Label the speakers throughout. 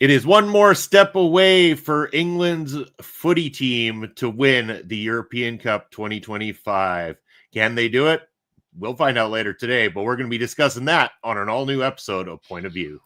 Speaker 1: It is one more step away for England's footy team to win the European Cup 2025. Can they do it? We'll find out later today, but we're going to be discussing that on an all-new episode of Point of View.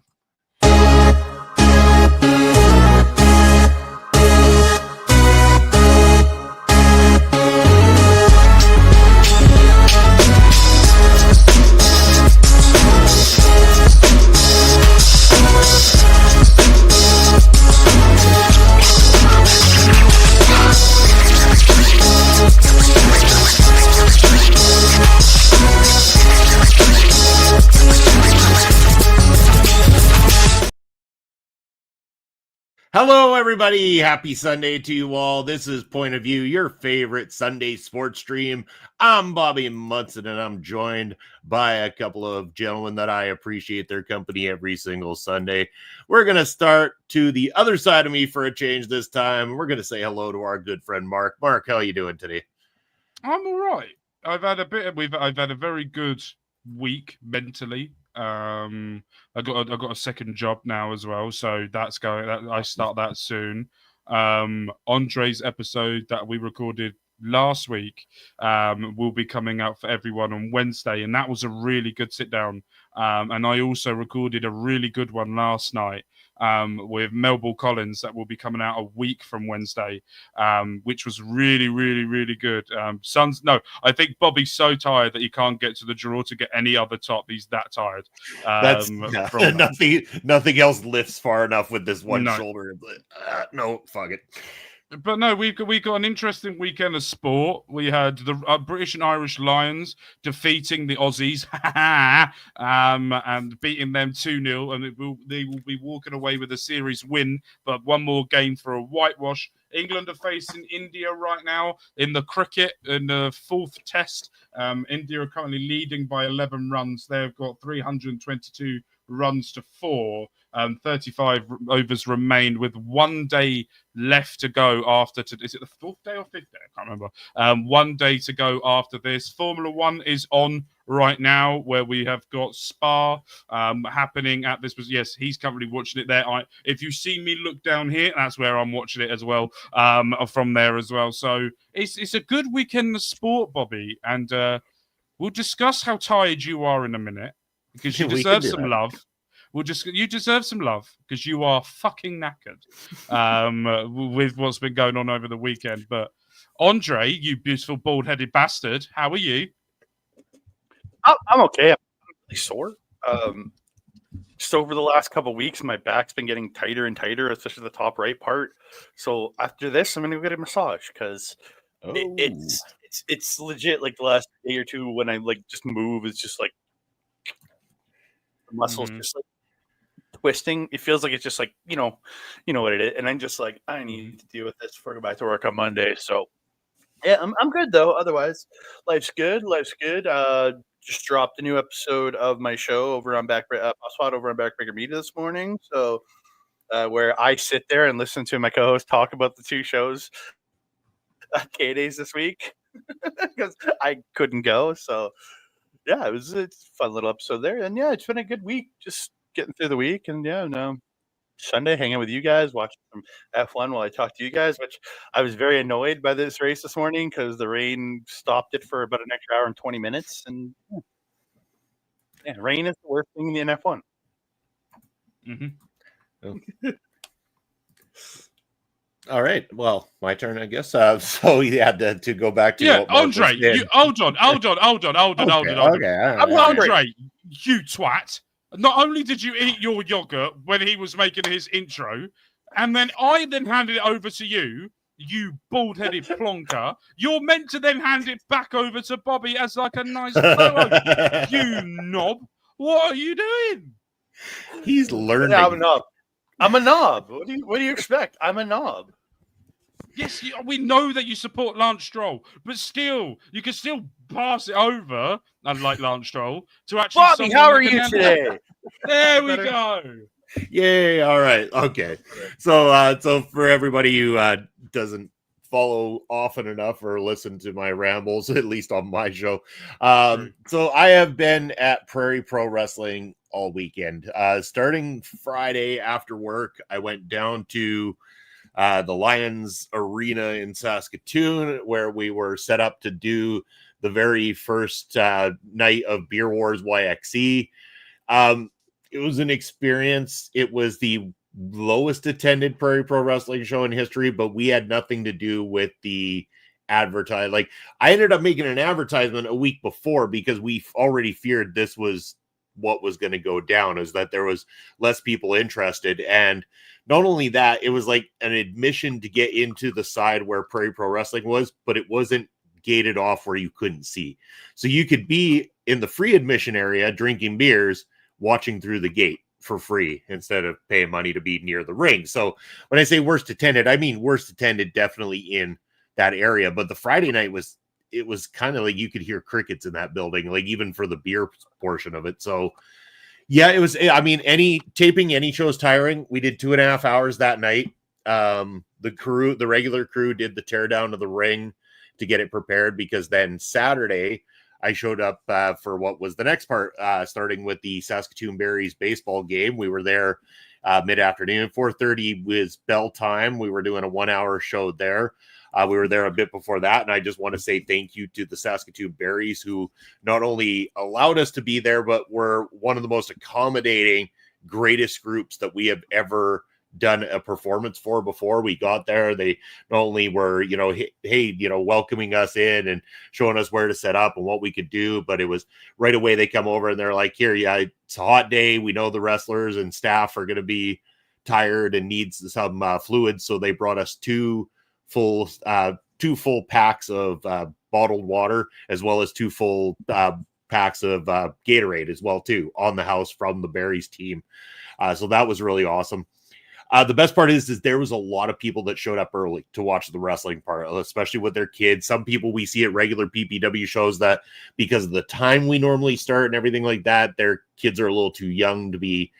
Speaker 1: Hello, everybody. Happy Sunday to you all. This is Point of View, your favorite Sunday sports stream. I'm Bobby Munson, and I'm joined by a couple of gentlemen that I appreciate their company every single Sunday. We're going to start to the other side of me for a change this time. We're going to say hello to our good friend, Mark. Mark, how are you doing today?
Speaker 2: I'm all right. I've had a very good week mentally. I got a second job now as well, so that's going. I start that soon. Andre's episode that we recorded last week will be coming out for everyone on Wednesday, and that was a really good sit down. And I also recorded a really good one last night with Melville Collins that will be coming out a week from Wednesday, which was really, really, really good. I think Bobby's so tired that he can't get to the draw to get any other top. He's that tired.
Speaker 1: Nothing else lifts far enough with this one shoulder. No, fuck it.
Speaker 2: But no, we got an interesting weekend of sport. We had the British and Irish Lions defeating the Aussies and beating them 2-0. And they will be walking away with a series win, but one more game for a whitewash. England are facing India right now in the cricket in the fourth test. India are currently leading by 11 runs. They've got 322 runs to 4. 35 overs remained with 1 day left to go after. Is it the fourth day or fifth day? I can't remember. 1 day to go after this. Formula One is on right now, where we have got Spa happening at this. Yes, he's currently watching it there. If you see me look down here, that's where I'm watching it as well. From there as well. So it's a good weekend of sport, Bobby, and we'll discuss how tired you are in a minute because you deserve some love. You deserve some love because you are fucking knackered with what's been going on over the weekend. But Andre, you beautiful bald-headed bastard, how are you?
Speaker 3: I'm okay. I'm really sore. Just over the last couple of weeks, my back's been getting tighter and tighter, especially the top right part. So after this, I'm gonna go get a massage because it's legit. Like the last day or two, when I just move, it's just like the muscles just twisting. It feels like it's just you know what it is, and I'm just like, I need to deal with this before I go back to work on Monday. So yeah, I'm good though. Otherwise, life's good. Just dropped a new episode of my show over on Backbreaker Media this morning. So where I sit there and listen to my co-host talk about the two shows K-Days this week because I couldn't go. So yeah, it's a fun little episode there, and yeah, it's been a good week. Just getting through the week, and Sunday hanging with you guys, watching some F1 while I talk to you guys, which I was very annoyed by this race this morning because the rain stopped it for about an extra hour and 20 minutes. And rain is the worst thing in F1.
Speaker 1: All right. Well, my turn, I guess. So you had to go back to
Speaker 2: Andre, hold on.
Speaker 1: Okay.
Speaker 2: Andre, you twat. Not only did you eat your yogurt when he was making his intro, and then I handed it over to you, you bald-headed plonker. You're meant to then hand it back over to Bobby as like a nice co-host. You knob. What are you doing?
Speaker 1: He's learning.
Speaker 3: Yeah, I'm a knob. What do you expect? I'm a knob.
Speaker 2: Yes, we know that you support Lance Stroll, but still, you can still pass it over, unlike Lance Stroll, to actually.
Speaker 3: Bobby, how are you today?
Speaker 2: There we go.
Speaker 1: Yay! All right. Okay. So for everybody who doesn't follow often enough or listen to my rambles, at least on my show, so I have been at Prairie Pro Wrestling all weekend. Starting Friday after work, I went down to the Lions Arena in Saskatoon, where we were set up to do the very first night of Beer Wars YXE. It was an experience. It was the lowest attended Prairie Pro Wrestling show in history, but we had nothing to do with the advertise. Like, I ended up making an advertisement a week before because we already feared this was what was going to go down, is that there was less people interested. And not only that, it was like an admission to get into the side where Prairie Pro Wrestling was, but it wasn't gated off where you couldn't see. So you could be in the free admission area drinking beers, watching through the gate for free instead of paying money to be near the ring. So when I say worst attended, I mean worst attended definitely in that area. But the Friday night was, it was kind of like you could hear crickets in that building, like even for the beer portion of it. So yeah, it was, I mean, taping any show is tiring. We did 2.5 hours that night. The regular crew did the tear down of the ring to get it prepared, because then Saturday I showed up for what was the next part, starting with the Saskatoon Berries baseball game. We were there mid-afternoon. 4:30 was bell time. We were doing a 1-hour show there. We were there a bit before that, and I just want to say thank you to the Saskatoon Berries, who not only allowed us to be there, but were one of the most accommodating, greatest groups that we have ever done a performance for before we got there. They not only were, hey, welcoming us in and showing us where to set up and what we could do, but it was right away they come over and they're like, here, yeah, it's a hot day. We know the wrestlers and staff are going to be tired and needs some fluids. So they brought us two full packs of bottled water, as well as 2 full packs of Gatorade as well too, on the house from the Berries team. So that was really awesome. The best part is there was a lot of people that showed up early to watch the wrestling part, especially with their kids. Some people we see at regular PPW shows that because of the time we normally start and everything like that, their kids are a little too young to be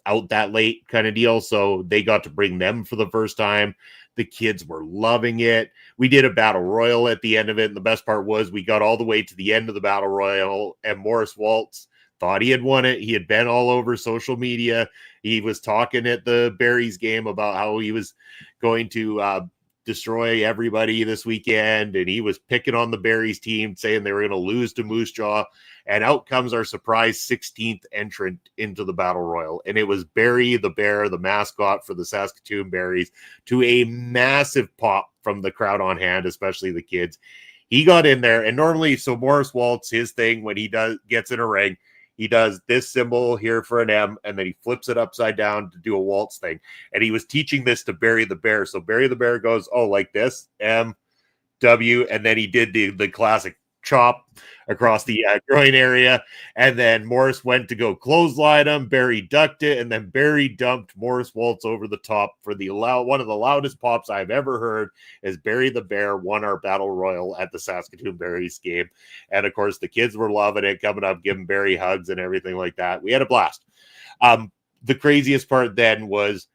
Speaker 1: out that late kind of deal. So they got to bring them for the first time. The kids were loving it. We did a battle royal at the end of it. And the best part was we got all the way to the end of the battle royal, and Morris Waltz thought he had won it. He had been all over social media. He was talking at the Berries game about how he was going to destroy everybody this weekend, and he was picking on the Berries team, saying they were going to lose to Moose Jaw. And out comes our surprise 16th entrant into the Battle Royal. And it was Barry the Bear, the mascot for the Saskatoon Berries, to a massive pop from the crowd on hand, especially the kids. He got in there, and normally, so Morris Waltz, his thing when he gets in a ring, he does this symbol here for an M, and then he flips it upside down to do a waltz thing. And he was teaching this to Barry the Bear. So Barry the Bear goes, oh, like this, M, W, and then he did the classic chop across the groin area. And then Morris went to go clothesline him. Barry ducked it, and then Barry dumped Morris Waltz over the top for one of the loudest pops I've ever heard, as Barry the Bear won our Battle Royal at the Saskatoon Berries game. And of course, the kids were loving it, coming up, giving Barry hugs and everything like that. We had a blast. The craziest part then was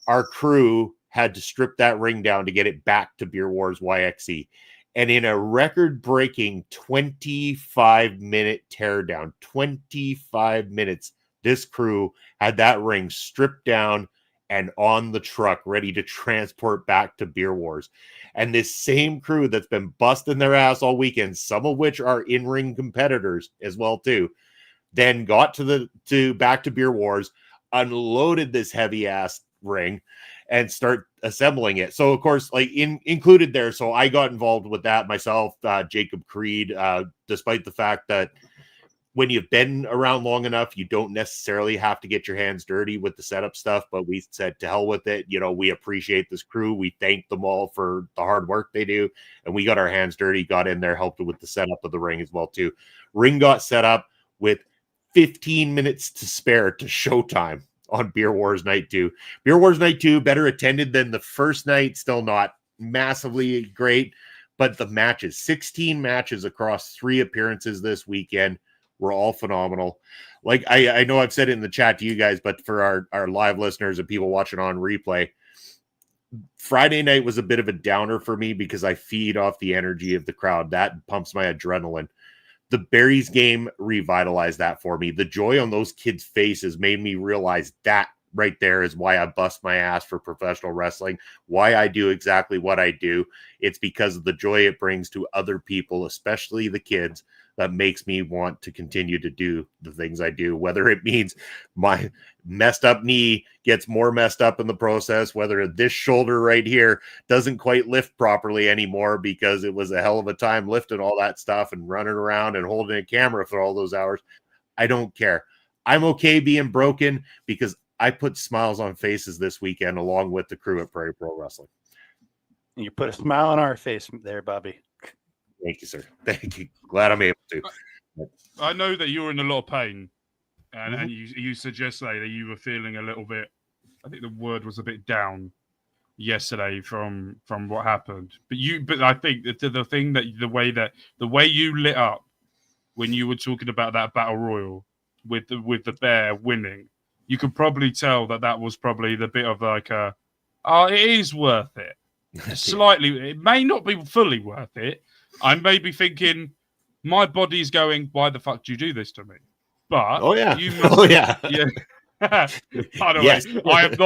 Speaker 1: our crew had to strip that ring down to get it back to Beer Wars YXE. And in a record-breaking 25-minute teardown, 25 minutes, this crew had that ring stripped down and on the truck, ready to transport back to Beer Wars. And this same crew that's been busting their ass all weekend, some of which are in-ring competitors as well too, then got back to Beer Wars, unloaded this heavy-ass ring, and start assembling it. So of course, like included there. So I got involved with that myself, Jacob Creed, despite the fact that when you've been around long enough, you don't necessarily have to get your hands dirty with the setup stuff, but we said to hell with it. We appreciate this crew. We thank them all for the hard work they do. And we got our hands dirty, got in there, helped with the setup of the ring as well too. Ring got set up with 15 minutes to spare to showtime on Beer Wars Night 2. Beer Wars Night 2, better attended than the first night, still not massively great, but the matches, 16 matches across 3 appearances this weekend, were all phenomenal. Like I know I've said it in the chat to you guys, but for our live listeners and people watching on replay, Friday night was a bit of a downer for me because I feed off the energy of the crowd. That pumps my adrenaline. the Berries game revitalized that for me. The joy on those kids' faces made me realize that right there is why I bust my ass for professional wrestling, why I do exactly what I do. It's because of the joy it brings to other people, especially the kids, that makes me want to continue to do the things I do, whether it means my messed up knee gets more messed up in the process, whether this shoulder right here doesn't quite lift properly anymore because it was a hell of a time lifting all that stuff and running around and holding a camera for all those hours. I don't care. I'm okay being broken because I put smiles on faces this weekend along with the crew at Prairie Pro Wrestling.
Speaker 3: You put a smile on our face there, Bobby.
Speaker 1: Thank you, sir. Thank you. Glad I'm able to.
Speaker 2: I know that you're in a lot of pain, and you suggest that you were feeling a little bit. I think the word was a bit down yesterday from what happened. But I think that the way you lit up when you were talking about that battle royal with the bear winning, you could probably tell that was probably the bit of like it is worth it. Slightly, it may not be fully worth it. I may be thinking, my body's going, why the fuck do you do this to me? But you must, yeah. By the way,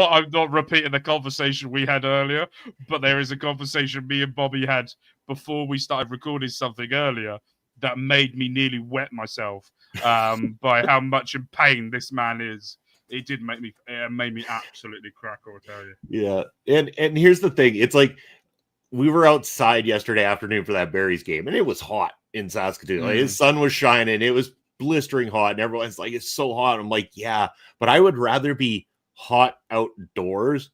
Speaker 2: I'm not repeating the conversation we had earlier, but there is a conversation me and Bobby had before we started recording something earlier that made me nearly wet myself by how much in pain this man is. It made me absolutely crack, I'll tell you.
Speaker 1: Yeah. And here's the thing. It's like we were outside yesterday afternoon for that Berries game, and it was hot in Saskatoon. Like, the sun was shining. It was blistering hot, and everyone's like, it's so hot. I'm like, yeah, but I would rather be hot outdoors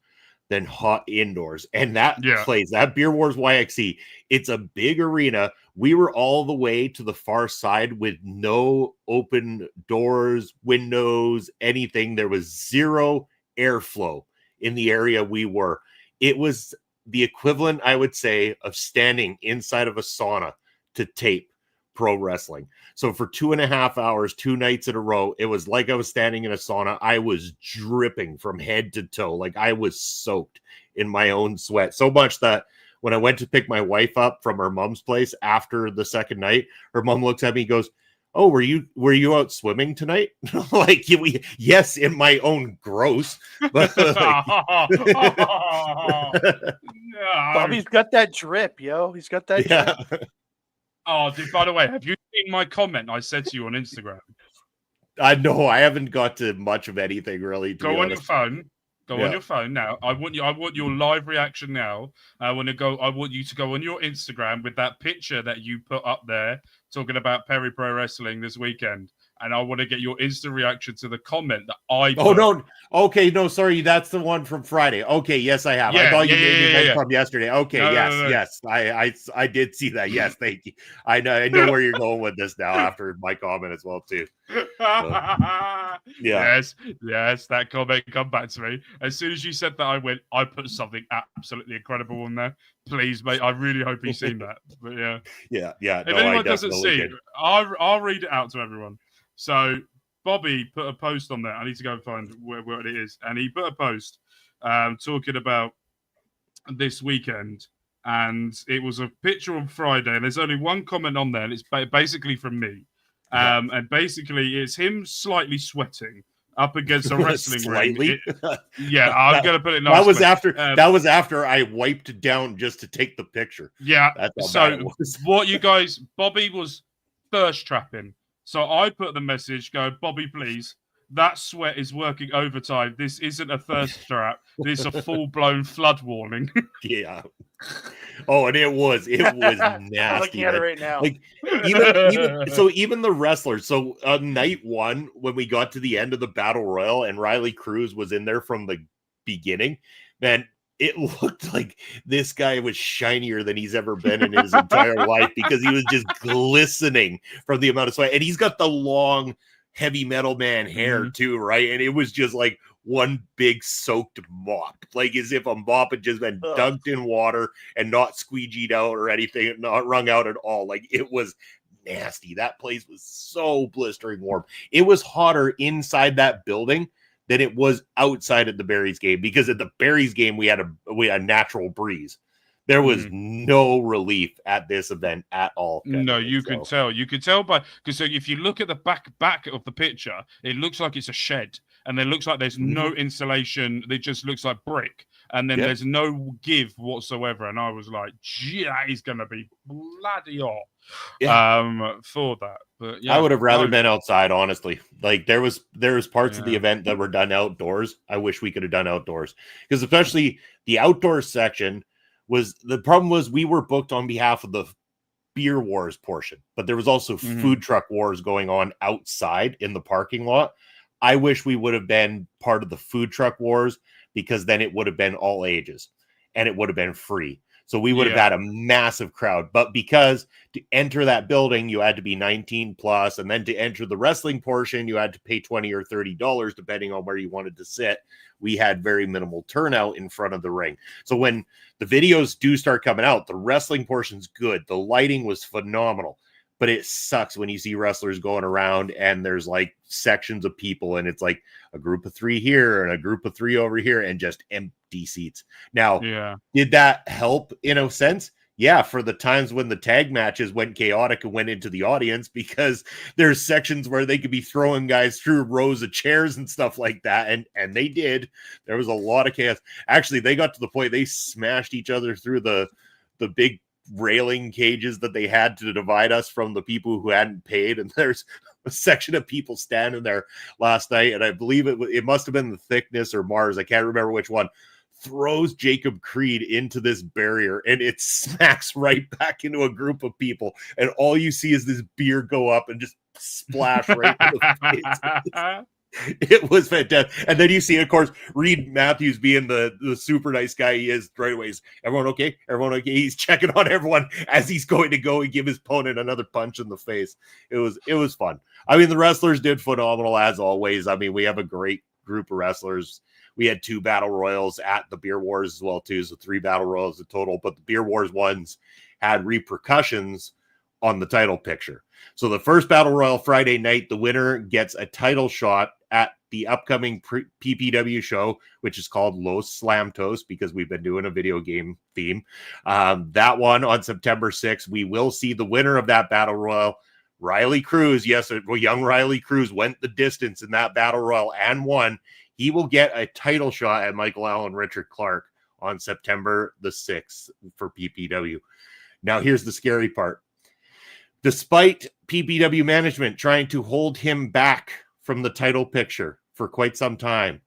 Speaker 1: than hot indoors. And that place, that Beer Wars YXC, it's a big arena. We were all the way to the far side with no open doors, windows, anything. There was zero airflow in the area we were. It was the equivalent, I would say, of standing inside of a sauna to tape pro wrestling. So for 2.5 hours, 2 nights in a row, it was like I was standing in a sauna. I was dripping from head to toe. Like I was soaked in my own sweat. So much that when I went to pick my wife up from her mom's place after the second night, her mom looks at me and goes, "Oh, were you out swimming tonight?" Like, yes, in my own gross. But
Speaker 3: Bobby's got that drip, yo. He's got that drip.
Speaker 2: Oh, dude, by the way, have you seen my comment I said to you on Instagram?
Speaker 1: No, I haven't got to much of anything really.
Speaker 2: Go on your phone. Go on your phone now. I want your live reaction now. I want you to go on your Instagram with that picture that you put up there talking about Perry Pro Wrestling this weekend. And I want to get your instant reaction to the comment that I put.
Speaker 1: Oh, no. Okay, no, sorry. That's the one from Friday. Okay, yes, I have. I thought you made from yesterday. Okay, yes. I did see that. Yes, thank you. I know where you're going with this now after my comment as well, too.
Speaker 2: Yes, that comment come back to me. As soon as you said that, I put something absolutely incredible on there. Please, mate, I really hope you've seen that. But
Speaker 1: yeah.
Speaker 2: If anyone doesn't see, I'll read it out to everyone. So Bobby put a post on there. I need to go and find where it is. And he put a post talking about this weekend. And it was a picture on Friday. And there's only one comment on there. And it's basically from me. And basically it's him slightly sweating up against a wrestling ring. I'm going to put it nice.
Speaker 1: That was after I wiped down just to take the picture.
Speaker 2: Yeah. So what you guys, Bobby was thirst trapping. So I put the message, go, Bobby, please, that sweat is working overtime. This isn't a thirst trap. This is a full-blown flood warning.
Speaker 1: Yeah. Oh, and it was nasty.
Speaker 3: I'm looking at it right now.
Speaker 1: Like even the wrestlers. So on night one, when we got to the end of the battle royal and Riley Cruz was in there from the beginning, man, it looked like this guy was shinier than he's ever been in his entire life because he was just glistening from the amount of sweat. And he's got the long, heavy metal man hair too, right? And it was just like one big soaked mop, like as if a mop had just been dunked in water and not squeegeed out or anything, not wrung out at all. Like it was nasty. That place was so blistering warm. It was hotter inside that building than it was outside at the Berries game, because at the Berries game we had a natural breeze. There was no relief at this event at all.
Speaker 2: No, you could tell. You could tell by because if you look at the back of the picture, it looks like it's a shed, and it looks like there's no insulation. It just looks like brick, and then there's no give whatsoever. And I was like, "Gee, that is going to be bloody hot." For that. But yeah,
Speaker 1: I would have rather been outside, honestly. Like there was parts of the event that were done outdoors. I wish we could have done outdoors, because especially the outdoor section was the problem was we were booked on behalf of the beer wars portion, but there was also food truck wars going on outside in the parking lot. I wish we would have been part of the food truck wars, because then it would have been all ages and it would have been free. So we would have had a massive crowd. But because to enter that building, you had to be 19 plus, and then to enter the wrestling portion, you had to pay $20 or $30, depending on where you wanted to sit. We had very minimal turnout in front of the ring. So when the videos do start coming out, the wrestling portion's good. The lighting was phenomenal. But it sucks when you see wrestlers going around and there's like sections of people, and it's like a group of 3 here and a group of 3 over here and just empty seats. Now, did that help in a sense? Yeah, for the times when the tag matches went chaotic and went into the audience, because there's sections where they could be throwing guys through rows of chairs and stuff like that. And they did. There was a lot of chaos. Actually, they got to the point they smashed each other through the big railing cages that they had to divide us from the people who hadn't paid. And there's a section of people standing there last night, and I believe it must have been the Thickness or Mars, I can't remember which one, throws Jacob Creed into this barrier, and it smacks right back into a group of people, and all you see is this beer go up and just splash right in the face. It was fantastic. And then you see, of course, Reed Matthews being the super nice guy he is right away. Everyone okay? Everyone okay? He's checking on everyone as he's going to go and give his opponent another punch in the face. It was fun. I mean, the wrestlers did phenomenal as always. I mean, we have a great group of wrestlers. We had 2 battle royals at the Beer Wars as well, too. So 3 battle royals in total. But the Beer Wars ones had repercussions on the title picture. So the first battle royal Friday night, the winner gets a title shot at the upcoming PPW show, which is called Los Slamtos, because we've been doing a video game theme. That one on September 6th, we will see the winner of that battle royal, Riley Cruz. Yes, young Riley Cruz went the distance in that battle royal and won. He will get a title shot at Michael Allen Richard Clark on September the 6th for PPW. Now, here's the scary part. Despite PPW management trying to hold him back from the title picture for quite some time,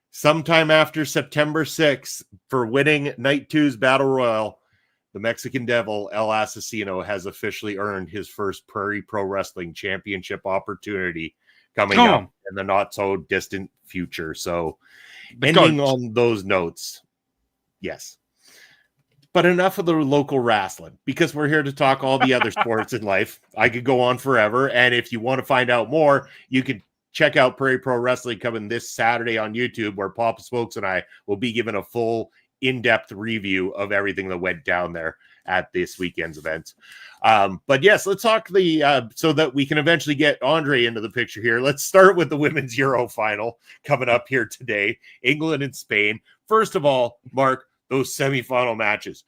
Speaker 1: sometime after September 6th, for winning Night 2's Battle Royal, the Mexican Devil, El Asesino, has officially earned his first Prairie Pro Wrestling Championship opportunity coming up in the not-so-distant future. So, ending on those notes, yes. But enough of the local wrestling, because we're here to talk all the other sports in life. I could go on forever. And if you want to find out more, you can check out Prairie Pro Wrestling coming this Saturday on YouTube, where Papa Smokes and I will be giving a full in-depth review of everything that went down there at this weekend's events. But yes, let's talk so that we can eventually get Andre into the picture here. Let's start with the Women's Euro final coming up here today, England and Spain. First of all, Mark, those semifinal matches,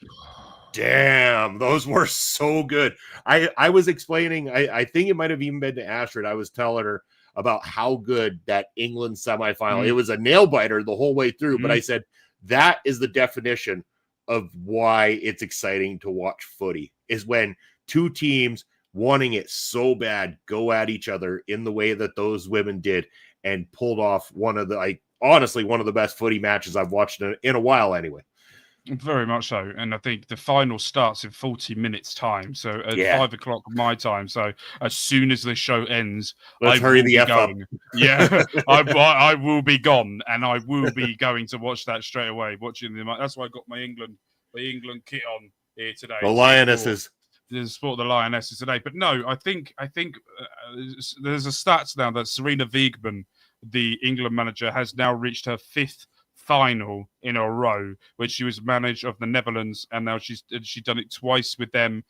Speaker 1: damn, those were so good. I was explaining, I think it might have even been to Astrid. I was telling her about how good that England semifinal, it was a nail biter the whole way through, but I said, that is the definition of why it's exciting to watch footy, is when 2 teams wanting it so bad go at each other in the way that those women did and pulled off one of the, honestly, one of the best footy matches I've watched in a while anyway.
Speaker 2: Very much so. And I think the final starts in 40 minutes time. So at 5 o'clock my time. So as soon as the show ends,
Speaker 1: let's hurry the F up.
Speaker 2: Yeah, I will be gone, and I will be going to watch that straight away. Watching them. That's why I got my England kit on here today.
Speaker 1: The Lionesses.
Speaker 2: To support the Lionesses today. But no, I think there's a stats now that Serena Wiegman, the England manager, has now reached her 5th final in a row, which she was manager of the Netherlands, and now she's done it twice with them.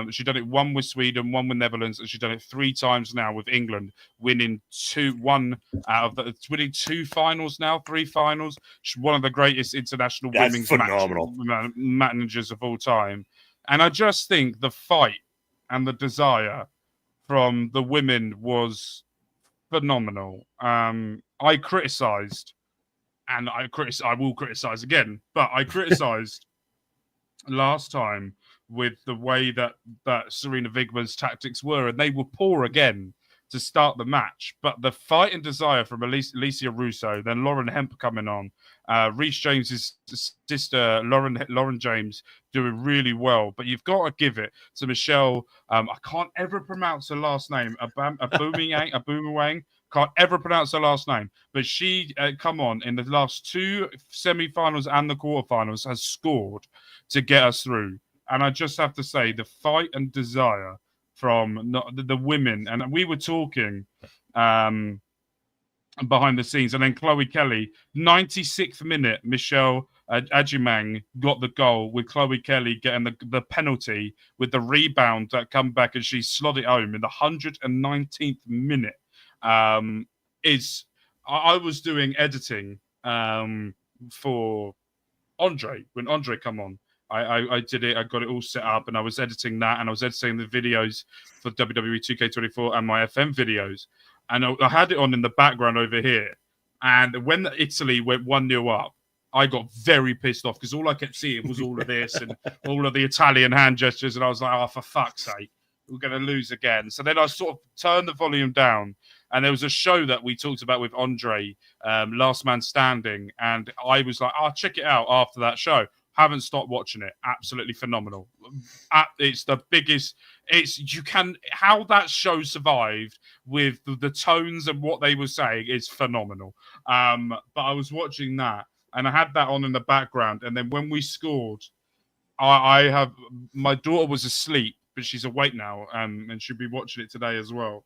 Speaker 2: She's done it one with Sweden, one with Netherlands, and she's done it 3 times now with England, winning 2 finals now, 3 finals. She's one of the greatest international women's managers of all time. And I just think the fight and the desire from the women was phenomenal. I criticised, and I will criticize again, but I criticized last time with the way that Serena Vigman's tactics were, and they were poor again to start the match. But the fight and desire from Alicia Russo, then Lauren Hemp coming on, Reece James's sister Lauren James doing really well. But you've got to give it to Michelle. I can't ever pronounce her last name. Abumawang. Can't ever pronounce her last name, but she come on in the last 2 semi-finals and the quarterfinals has scored to get us through. And I just have to say, the fight and desire from the women, and we were talking behind the scenes, and then Chloe Kelly, 96th minute, Michelle Adjumang got the goal with Chloe Kelly getting the penalty with the rebound that come back, and she slid it home in the 119th minute. I was doing editing for Andre when Andre come on. I did it. I got it all set up, and I was editing that, and I was editing the videos for WWE 2K24 and my FM videos, and I had it on in the background over here. And when Italy went 1-0 up, I got very pissed off because all I kept seeing was all of this and all of the Italian hand gestures, and I was like, "Oh, for fuck's sake, we're going to lose again." So then I sort of turned the volume down. And there was a show that we talked about with Andre, Last Man Standing. And I was like, I'll check it out after that show. Haven't stopped watching it. Absolutely phenomenal. It's the biggest. How that show survived with the tones and what they were saying is phenomenal. But I was watching that and I had that on in the background. And then when we scored, my daughter was asleep, but she's awake now. And she'll be watching it today as well.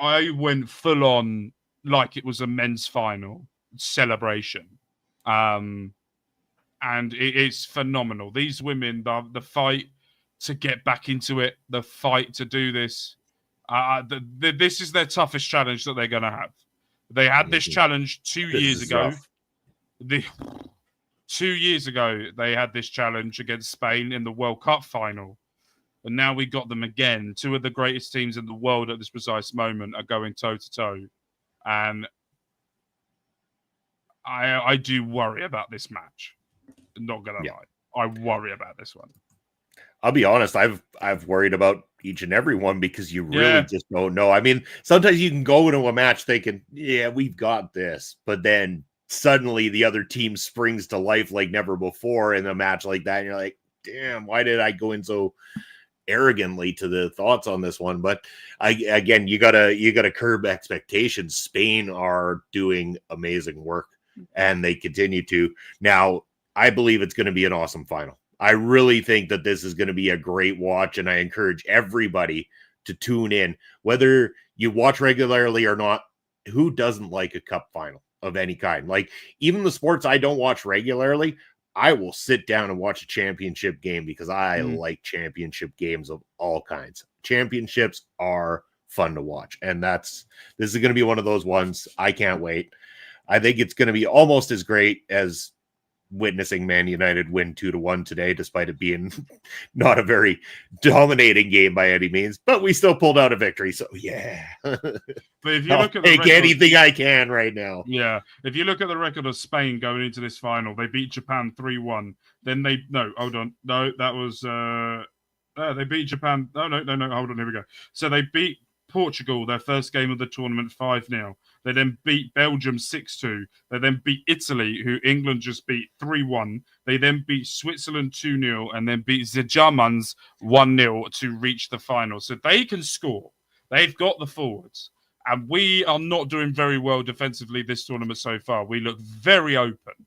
Speaker 2: I went full on like it was a men's final celebration. And it's phenomenal. These women, the fight to get back into it, the fight to do this, this is their toughest challenge that they're going to have. They had this challenge 2 years ago. 2 years ago, they had this challenge against Spain in the World Cup final. And now we got them again. 2 of the greatest teams in the world at this precise moment are going toe-to-toe. And I do worry about this match. Not going to lie. I worry about this one.
Speaker 1: I'll be honest. I've worried about each and every one because you really just don't know. I mean, sometimes you can go into a match thinking, yeah, we've got this. But then suddenly the other team springs to life like never before in a match like that. And you're like, damn, why did I go in so arrogantly to the thoughts on this one? But again, you gotta curb expectations. Spain are doing amazing work, and they continue to. Now, I believe it's going to be an awesome final. I really think that this is going to be a great watch, and I encourage everybody to tune in, whether you watch regularly or not. Who doesn't like a cup final of any kind? Like, even the sports I don't watch regularly, I will sit down and watch a championship game because I like championship games of all kinds. Championships are fun to watch. And this is going to be one of those ones. I can't wait. I think it's going to be almost as great as witnessing Man United win 2-1 today, despite it being not a very dominating game by any means, but we still pulled out a victory. So yeah,
Speaker 2: but if you look at
Speaker 1: the record, anything I can right now.
Speaker 2: Yeah, if you look at the record of Spain going into this final, they beat Japan 3-1. Then they beat Japan. Hold on, here we go. So they beat Portugal, their first game of the tournament, 5-0. They then beat Belgium 6-2. They then beat Italy, who England just beat 3-1. They then beat Switzerland 2-0 and then beat the Germans 1-0 to reach the final. So they can score. They've got the forwards. And we are not doing very well defensively this tournament so far. We look very open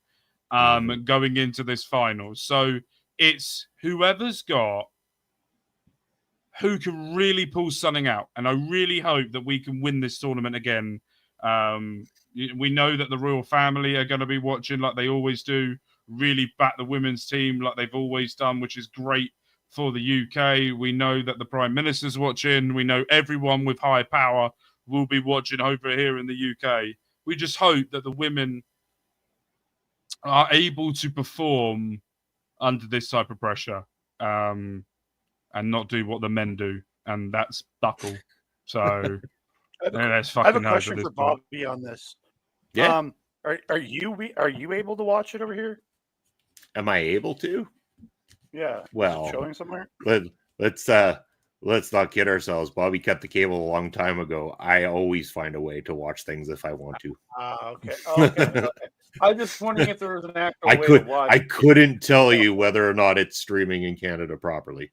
Speaker 2: going into this final. So it's whoever's got who can really pull something out. And I really hope that we can win this tournament again We know that the royal family are going to be watching like they always do. Really back the women's team like they've always done, which is great for the UK. We know that the Prime Minister's watching. We know everyone with high power will be watching over here in the UK. We just hope that the women are able to perform under this type of pressure and not do what the men do, and that's buckle. So let's
Speaker 3: I have a
Speaker 2: fucking hope at
Speaker 3: question
Speaker 2: this
Speaker 3: for
Speaker 2: point.
Speaker 3: Bobby on this.
Speaker 1: Yeah.
Speaker 3: Are you able to watch it over here?
Speaker 1: Am I able to?
Speaker 3: Yeah.
Speaker 1: Well,
Speaker 3: is it showing somewhere?
Speaker 1: Let's not kid ourselves. Bobby cut the cable a long time ago. I always find a way to watch things if I want to.
Speaker 3: Okay. Okay. I was just wondering if there was an actual way to watch.
Speaker 1: I couldn't tell you whether or not it's streaming in Canada properly.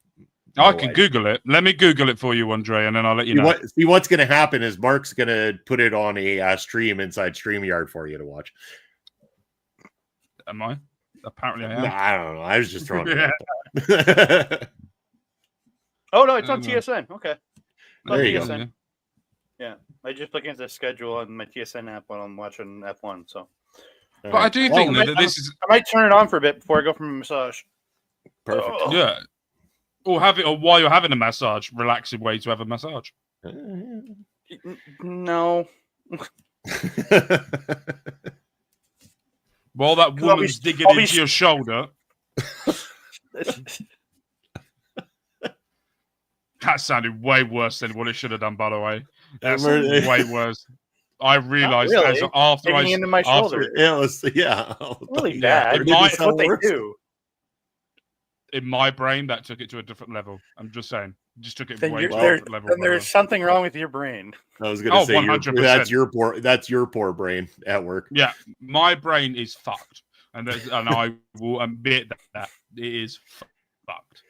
Speaker 2: I can Google it. Let me Google it for you, Andre, and then I'll let you know.
Speaker 1: What's going to happen is Mark's going to put it on a stream inside StreamYard for you to watch.
Speaker 2: Am I? Apparently I am.
Speaker 1: Nah, I don't know. I was just throwing it out.
Speaker 3: Oh, no, it's on TSN. Okay.
Speaker 1: There you
Speaker 3: TSN.
Speaker 1: go.
Speaker 3: Yeah. I just look into the schedule on my TSN app when I'm watching F1. So,
Speaker 2: but I do think that this is.
Speaker 3: I might turn it on for a bit before I go for a massage.
Speaker 1: Perfect.
Speaker 2: Yeah. Or have it, or while you're having a massage, relaxing way to have a massage.
Speaker 3: No.
Speaker 2: While that woman's digging into your shoulder. That sounded way worse than what it should have done, by the way. That sounded way worse. I realized
Speaker 3: really.
Speaker 2: after
Speaker 3: Digging into my shoulder.
Speaker 1: Yeah.
Speaker 3: Really bad. That's what they do.
Speaker 2: In my brain, that took it to a different level. I'm just saying. Just took it way to a different level.
Speaker 3: Then there's something wrong with your brain.
Speaker 1: I was going to say
Speaker 2: 100%.
Speaker 1: That's your poor brain at work.
Speaker 2: Yeah, my brain is fucked, and I will admit that it is fucked.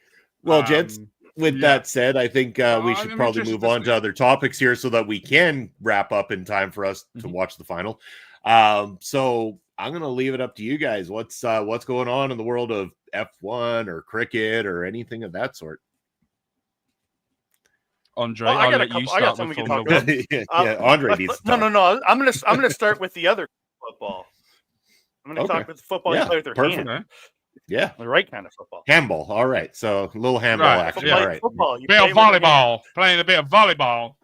Speaker 1: Well, gents, with that said, I think we should probably move on to other topics here so that we can wrap up in time for us to watch the final. So I'm going to leave it up to you guys. What's going on in the world of F1 or cricket or anything of that sort?
Speaker 2: Andre, I'll let you start with Formula One.
Speaker 1: Yeah, Andre needs to talk.
Speaker 3: No. I'm gonna start with the other football. I'm gonna talk with the football you play with your hand.
Speaker 1: Yeah,
Speaker 3: the right kind of football.
Speaker 1: Handball. All right, so a little handball action.
Speaker 2: Yeah.
Speaker 1: All right,
Speaker 3: football.
Speaker 2: Bit of volleyball. Playing a bit of volleyball.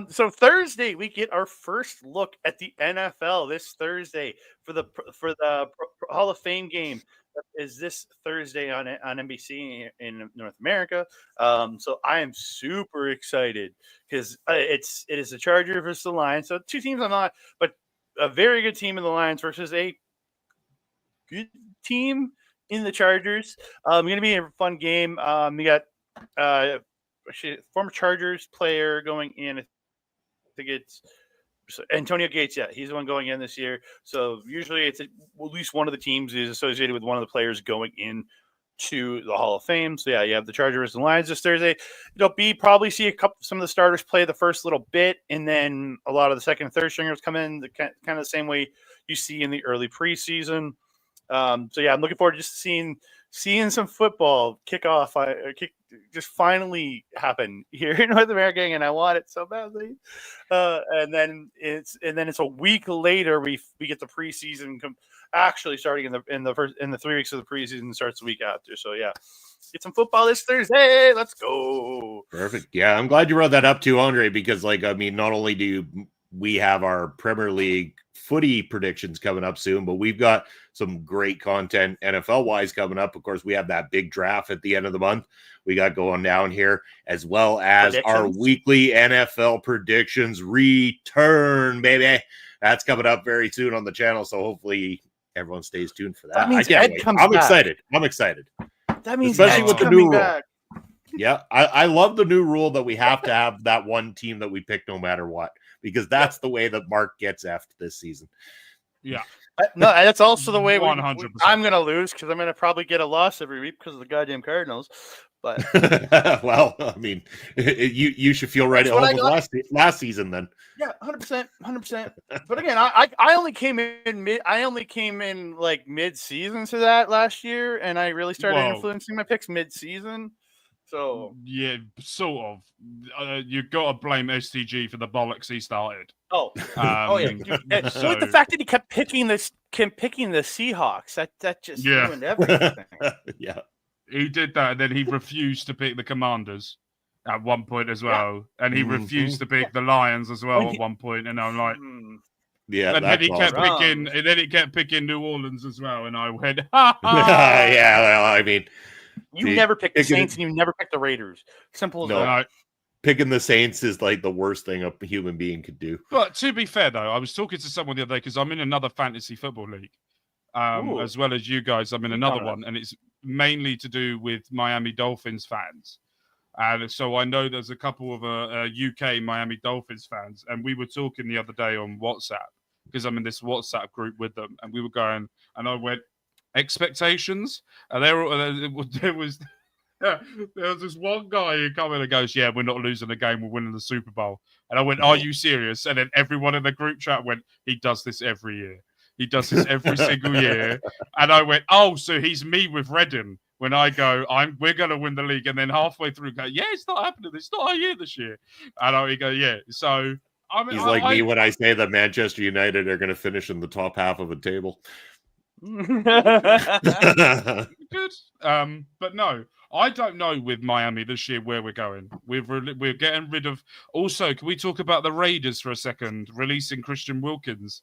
Speaker 3: So Thursday we get our first look at the NFL this Thursday for the Hall of Fame game. Is this Thursday on NBC in North America? So I am super excited because it is the Chargers versus the Lions. So two teams I'm not, but a very good team in the Lions versus a good team in the Chargers. Going to be a fun game. We got former Chargers player going in. I think it's Antonio Gates. Yeah, he's the one going in this year. So usually it's at least one of the teams is associated with one of the players going in to the Hall of Fame. So yeah, you have the Chargers and Lions this Thursday. You'll probably see some of the starters play the first little bit, and then a lot of the second and third stringers come in kind of the same way you see in the early preseason. So yeah, I'm looking forward to just seeing some football just finally happen here in North America, and I want it so badly. And then it's a week later we get the preseason actually starting in the 3 weeks of the preseason starts the week after. So yeah, get some football this Thursday. Let's go.
Speaker 1: Perfect. Yeah, I'm glad you brought that up too, Andre, because not only do we have our Premier League footy predictions coming up soon, but we've got some great content NFL wise coming up. Of course, we have that big draft at the end of the month we got going down here, as well as our weekly NFL predictions return, baby. That's coming up very soon on the channel. So hopefully everyone stays tuned for that.
Speaker 3: That means
Speaker 1: I can't wait. I'm excited.
Speaker 3: That means
Speaker 1: especially with the new rule.
Speaker 3: Back.
Speaker 1: Yeah, I love the new rule that we have to have that one team that we pick no matter what, because that's the way that Mark gets effed this season.
Speaker 2: Yeah.
Speaker 3: No, that's also the way
Speaker 2: 100%.
Speaker 3: I'm going to lose because I'm going to probably get a loss every week because of the goddamn Cardinals. But
Speaker 1: well, I mean, you should feel right at home with last season then.
Speaker 3: Yeah, 100%. But again, I only came in like mid-season to that last year, and I really started influencing my picks mid-season. So
Speaker 2: yeah, sort of. You got to blame STG for the bollocks he started.
Speaker 3: oh yeah. Dude,
Speaker 2: So,
Speaker 3: like the fact that he kept picking the Seahawks, that just ruined everything.
Speaker 1: Yeah.
Speaker 2: he did that, and then he refused to pick the Commanders at one point as well, and he refused to pick the Lions as well at one point. And I'm like,
Speaker 1: yeah,
Speaker 2: and then he kept picking, and then he kept picking New Orleans as well, and I went, ha ha.
Speaker 1: Yeah, well, I mean,
Speaker 3: you never picked the Saints, and you never picked the Raiders. Simple as that.
Speaker 1: Picking the Saints is like the worst thing a human being could do.
Speaker 2: But to be fair, though, I was talking to someone the other day because I'm in another fantasy football league, as well as you guys. I'm in another one, and it's mainly to do with Miami Dolphins fans. And so I know there's a couple of UK Miami Dolphins fans, and we were talking the other day on WhatsApp because I'm in this WhatsApp group with them, and we were going, and I went, expectations, and there was this one guy who come in and goes, yeah, we're not losing the game, we're winning the Super Bowl. And I went, are you serious? And then everyone in the group chat went, he does this every year. He does this every single year. And I went, oh, so he's me with Redding. When I go, we're going to win the league. And then halfway through, go, yeah, it's not happening. It's not our year this year. And I go, yeah. So, I mean,
Speaker 1: he's like me when I say that Manchester United are going to finish in the top half of a table.
Speaker 2: Good. But no, I don't know with Miami this year where we're going. We're getting rid of. Also, can we talk about the Raiders for a second? Releasing Christian Wilkes,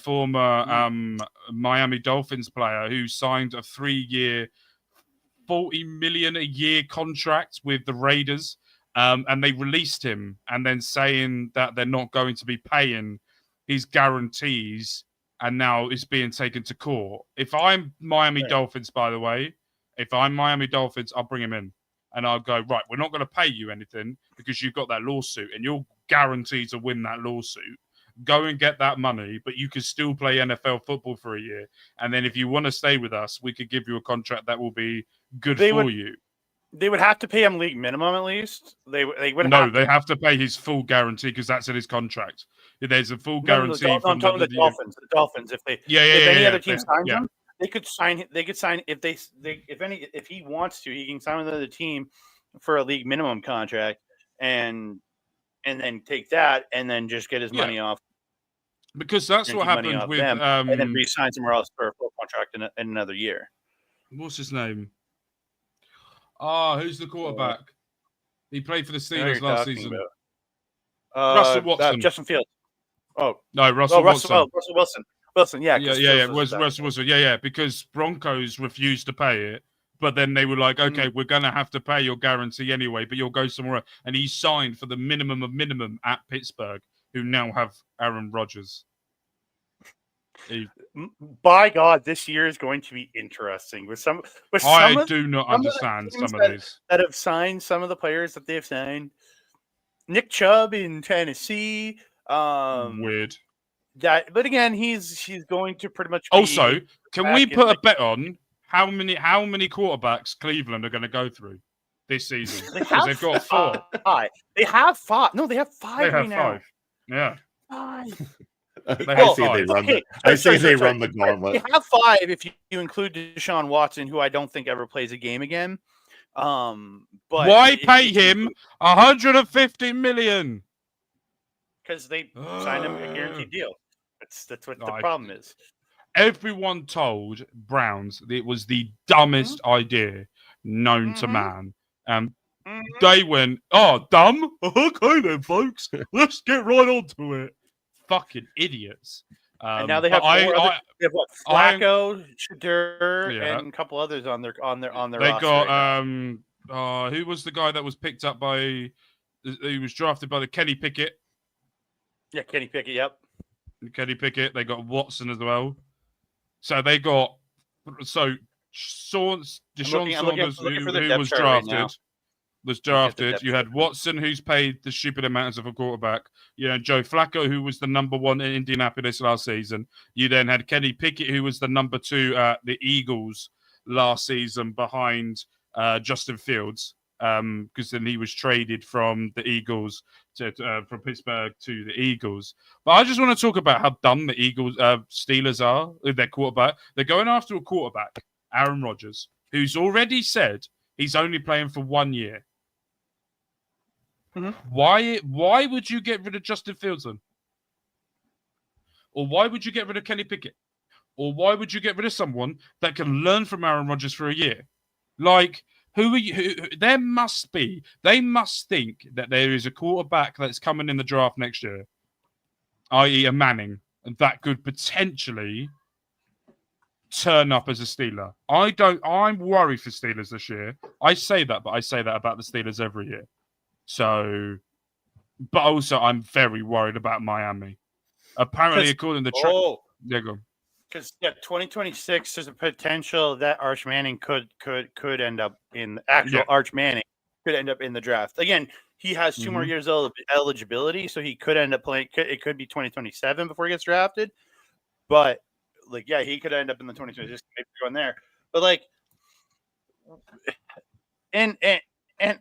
Speaker 2: former Miami Dolphins player who signed a 3-year, $40 million a year contract with the Raiders, and they released him, and then saying that they're not going to be paying his guarantees. And now it's being taken to court. If I'm Miami Dolphins, by the way, if I'm Miami Dolphins, I'll bring him in. And I'll go, right, we're not going to pay you anything because you've got that lawsuit and you're guaranteed to win that lawsuit. Go and get that money, but you can still play NFL football for a year. And then if you want to stay with us, we could give you a contract that will be good for you.
Speaker 3: They would have to pay him league minimum at least. They would.
Speaker 2: No, they have to pay his full guarantee because that's in his contract. There's a full guarantee.
Speaker 3: I'm talking the Dolphins. The Dolphins, if any other team signs him, they could sign. They could sign if he wants to, he can sign with another team for a league minimum contract, and then take that, and then just get his money off.
Speaker 2: Because that's what happened with
Speaker 3: them, and then re-sign somewhere else for a full contract in another year.
Speaker 2: What's his name? Who's the quarterback? He played for the Steelers last season. Russell Watson.
Speaker 3: Justin Fields. Oh
Speaker 2: no, Russell Watson.
Speaker 3: Russell Wilson. Wilson, yeah.
Speaker 2: It was Russell Wilson. Yeah, because Broncos refused to pay it, but then they were like, okay, we're going to have to pay your guarantee anyway, but you'll go somewhere else. And he signed for the minimum of minimum at Pittsburgh, who now have Aaron Rodgers.
Speaker 3: By God, this year is going to be interesting.
Speaker 2: I do not understand some of these
Speaker 3: that have signed some of the players that they've signed. Nick Chubb in Tennessee.
Speaker 2: Weird.
Speaker 3: But again, he's going to pretty much.
Speaker 2: Also, can we put a bet on how many quarterbacks Cleveland are going to go through this season? Because they've got 4.
Speaker 3: They have 5. No, they have 5 right now.
Speaker 2: Yeah.
Speaker 3: 5.
Speaker 1: I say they run the gauntlet.
Speaker 3: They have 5 if you include Deshaun Watson, who I don't think ever plays a game again. But
Speaker 2: why pay him $150 million?
Speaker 3: Because they signed him a guaranteed deal. That's what the problem is.
Speaker 2: Everyone told Browns that it was the dumbest idea known to man. They went, dumb? Okay then, folks. Let's get right onto it. Fucking idiots.
Speaker 3: And now they have they have Flacco, Shadur, and a couple others on their
Speaker 2: They
Speaker 3: roster
Speaker 2: got who was the guy that was picked up by he was drafted by the Kenny Pickett.
Speaker 3: Yeah, Kenny Pickett, yep.
Speaker 2: Kenny Pickett. They got Watson as well. So they got Deshaun Saunders, who was drafted. You had Watson, who's paid the stupid amounts of a quarterback. You know, Joe Flacco, who was the number 1 in Indianapolis last season. You then had Kenny Pickett, who was the number 2 at the Eagles last season behind Justin Fields. Because then he was traded from the Eagles from Pittsburgh to the Eagles. But I just want to talk about how dumb the Steelers are with their quarterback. They're going after a quarterback, Aaron Rodgers, who's already said He's only playing for 1 year.
Speaker 3: Mhm.
Speaker 2: Why would you get rid of Justin Fields then? Or why would you get rid of Kenny Pickett? Or why would you get rid of someone that can learn from Aaron Rodgers for a year? Like, who are you? They must think that there is a quarterback that's coming in the draft next year, i.e. a Manning, that could potentially turn up as a Steeler. I'm worried for Steelers this year. I say that, but I say that about the Steelers every year. So, but also I'm very worried about Miami. Apparently, according to the there you go.
Speaker 3: Because 2026 there's a potential that Arch Manning could end up in Arch Manning could end up in the draft. Again, he has 2 more years of eligibility, so he could end up playing. It could be 2027 before he gets drafted, but he could end up in the 2026 maybe going there. But and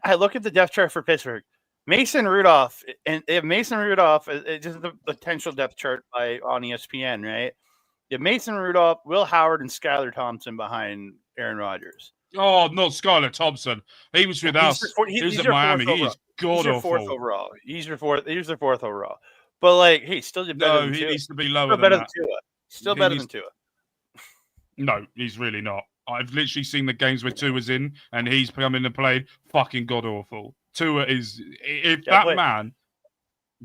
Speaker 3: I look at the depth chart for Pittsburgh. Mason Rudolph is just the potential depth chart on ESPN, right? You have Mason Rudolph, Will Howard, and Skylar Thompson behind Aaron Rodgers.
Speaker 2: Oh, not Skylar Thompson. He was with us. He was at Miami. He's god awful.
Speaker 3: Fourth overall. He's their fourth overall. But he's still better than Tua.
Speaker 2: He needs to be lower than that.
Speaker 3: Still better than Tua.
Speaker 2: No, he's really not. I've literally seen the games where Tua's in, and he's come in and played fucking god awful. Tua is man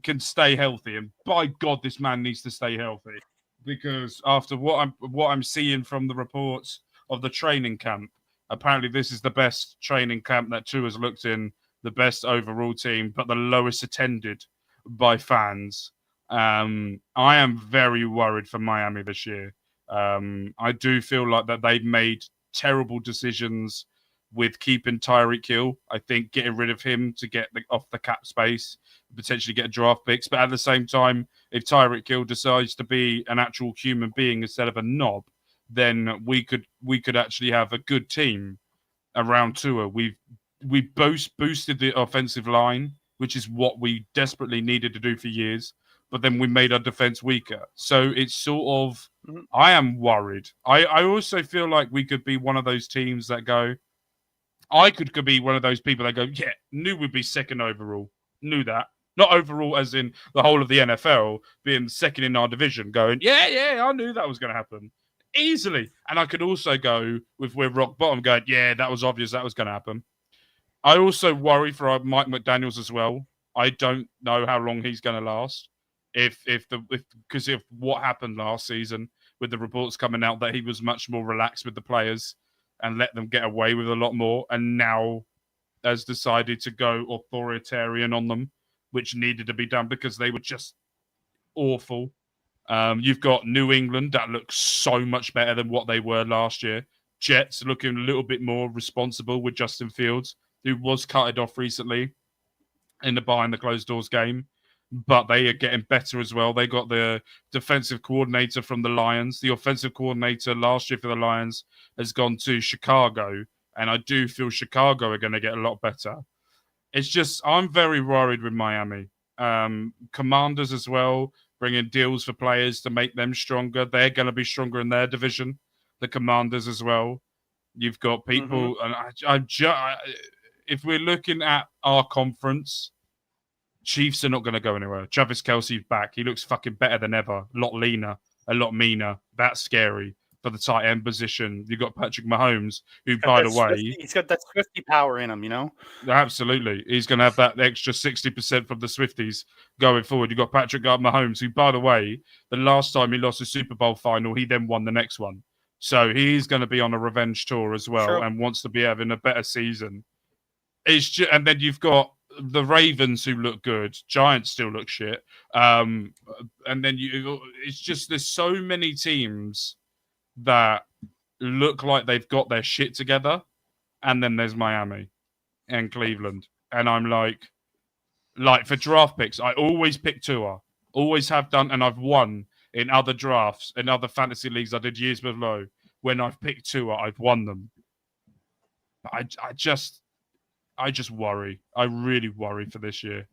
Speaker 2: can stay healthy, and by God, this man needs to stay healthy. Because after what I'm seeing from the reports of the training camp, apparently this is the best training camp that Tua's looked in, the best overall team, but the lowest attended by fans. I am very worried for Miami this year. I do feel like that they've made terrible decisions with keeping Tyreek Hill. I think getting rid of him to get off the cap space, potentially get draft picks. But at the same time, if Tyreek Hill decides to be an actual human being instead of a knob, then we could actually have a good team around Tua. We've boosted the offensive line, which is what we desperately needed to do for years. But then we made our defense weaker. So it's sort of, I am worried. I also feel like we could be one of those teams that go, I could be one of those people that go, yeah, knew we'd be second overall. Knew that. Not overall as in the whole of the NFL, being second in our division, going, yeah, I knew that was going to happen. Easily. And I could also go with we're rock bottom going, yeah, that was obvious that was going to happen. I also worry for Mike McDaniels as well. I don't know how long he's going to last. Because of what happened last season with the reports coming out that he was much more relaxed with the players and let them get away with a lot more, and now has decided to go authoritarian on them, which needed to be done because they were just awful. You've got New England that looks so much better than what they were last year. Jets looking a little bit more responsible with Justin Fields, who was cutted off recently in the behind the closed doors game. But they are getting better as well. They got the defensive coordinator from the Lions. The offensive coordinator last year for the Lions has gone to Chicago. And I do feel Chicago are going to get a lot better. It's just, I'm very worried with Miami. Commanders as well, bringing deals for players to make them stronger. They're going to be stronger in their division. The Commanders as well. You've got people, and if we're looking at our conference, Chiefs are not going to go anywhere. Travis Kelce's back. He looks fucking better than ever. A lot leaner, a lot meaner. That's scary for the tight end position. You've got Patrick Mahomes, who, by the way...
Speaker 3: He's got that Swiftie power in him, you know?
Speaker 2: Absolutely. He's going to have that extra 60% from the Swifties going forward. You've got Patrick Mahomes, who, by the way, the last time he lost a Super Bowl final, he then won the next one. So he's going to be on a revenge tour as well and wants to be having a better season. And then you've got the Ravens who look good. Giants still look shit. And then it's just there's so many teams that look like they've got their shit together. And then there's Miami and Cleveland. And I'm like for draft picks, I always pick Tua. Always have done. And I've won in other drafts, in other fantasy leagues I did years below. When I've picked Tua, I've won them. But I just worry. I really worry for this year.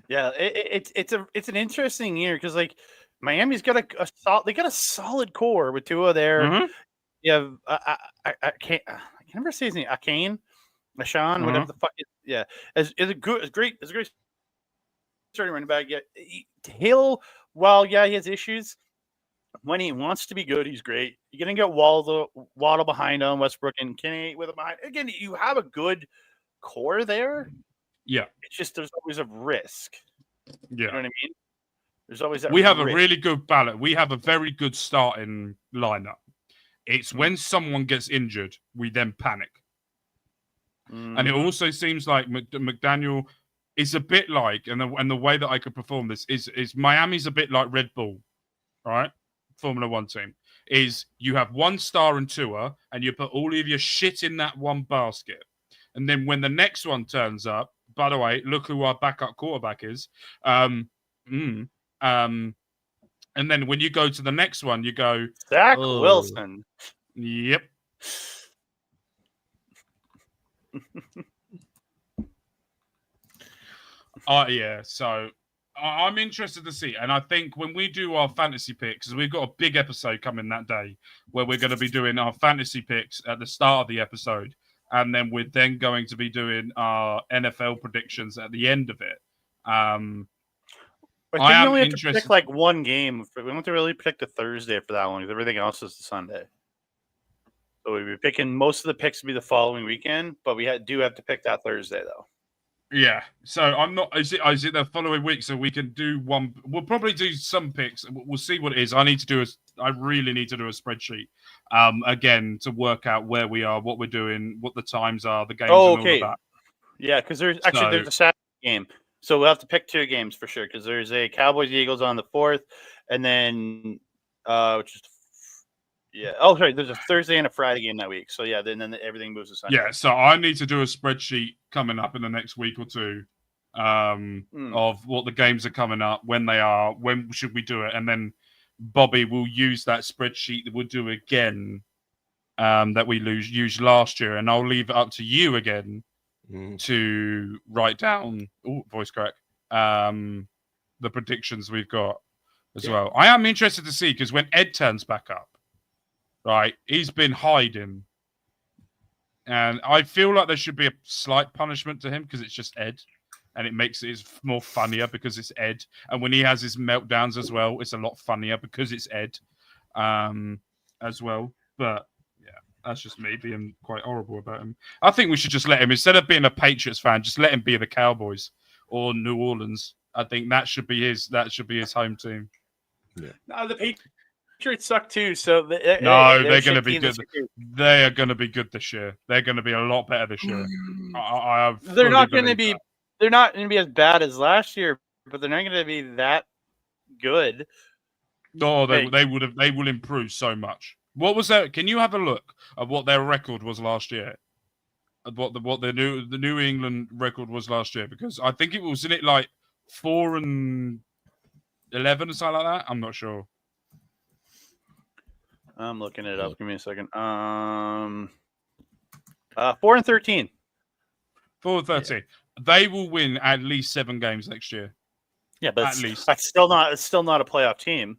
Speaker 3: Yeah, it's an interesting year because Miami's got they got a solid core with Tua there.
Speaker 2: Mm-hmm.
Speaker 3: Yeah, I can never say his name. Ashan, whatever the fuck. Is a great starting running back. Yeah, Hill. While he has issues, when he wants to be good, he's great. You're gonna get Waddle behind him, Westbrook and Kinney with him behind. Again, you have a good core there.
Speaker 2: Yeah,
Speaker 3: it's just there's always a risk.
Speaker 2: Yeah,
Speaker 3: you know what I mean. There's always that.
Speaker 2: We have a really good balance. We have a very good starting lineup. It's when someone gets injured, we then panic. And it also seems like McDaniel is a bit like, and the way that I could perform this is Miami's a bit like Red Bull, right? Formula One team is you have one star and Tua, and you put all of your shit in that one basket. And then when the next one turns up, by the way, look who our backup quarterback is. And then when you go to the next one, you go
Speaker 3: Zach Wilson.
Speaker 2: Yep. Yeah. So I'm interested to see, and I think when we do our fantasy picks, because we've got a big episode coming that day where we're going to be doing our fantasy picks at the start of the episode, and then we're then going to be doing our NFL predictions at the end of it. I
Speaker 3: think we only have to pick like one game. We don't have to really pick the Thursday for that one because everything else is the Sunday. So we'd be picking most of the picks to be the following weekend, but we do have to pick that Thursday though.
Speaker 2: Yeah. So I'm not. Is it the following week? So we can do one. We'll probably do some picks. We'll see what it is. I really need to do a spreadsheet. Again to work out where we are, what we're doing, what the times are, the games, and all of that.
Speaker 3: Yeah, because there's a Saturday game. So we'll have to pick two games for sure because there's a Cowboys-Eagles on the 4th, and then which is there's a Thursday and a Friday game that week. So yeah, then everything moves to Sunday.
Speaker 2: Yeah, so I need to do a spreadsheet coming up in the next week or two of what the games are coming up, when they are, when should we do it, and then Bobby will use that spreadsheet that we'll do again that we used last year, and I'll leave it up to you again to write down voice crack the predictions we've got as well. I am interested to see because when Ed turns back up, right, he's been hiding, and I feel like there should be a slight punishment to him because it's just Ed, and it makes it more funnier because it's Ed. And when he has his meltdowns as well, it's a lot funnier because it's Ed as well. But yeah, that's just me being quite horrible about him. I think we should just let him, instead of being a Patriots fan, just let him be the Cowboys or New Orleans. I think that should be his home team.
Speaker 3: Yeah. No, the Patriots suck too, so
Speaker 2: they're going to be good. They are going to be good this year. They're going to be a lot better this year.
Speaker 3: They're not going to be. They're not going to be as bad as last year, but they're not going to be that good.
Speaker 2: No, they will improve so much. What was that? Can you have a look at what their record was last year? What the New England record was last year? Because I think it was in it like 4-11 or something like that. I'm not sure.
Speaker 3: I'm looking it up. Give me a second. 4-13.
Speaker 2: 4-13. Yeah. They will win at least 7 games next year.
Speaker 3: Yeah, but at least it's still not a playoff team.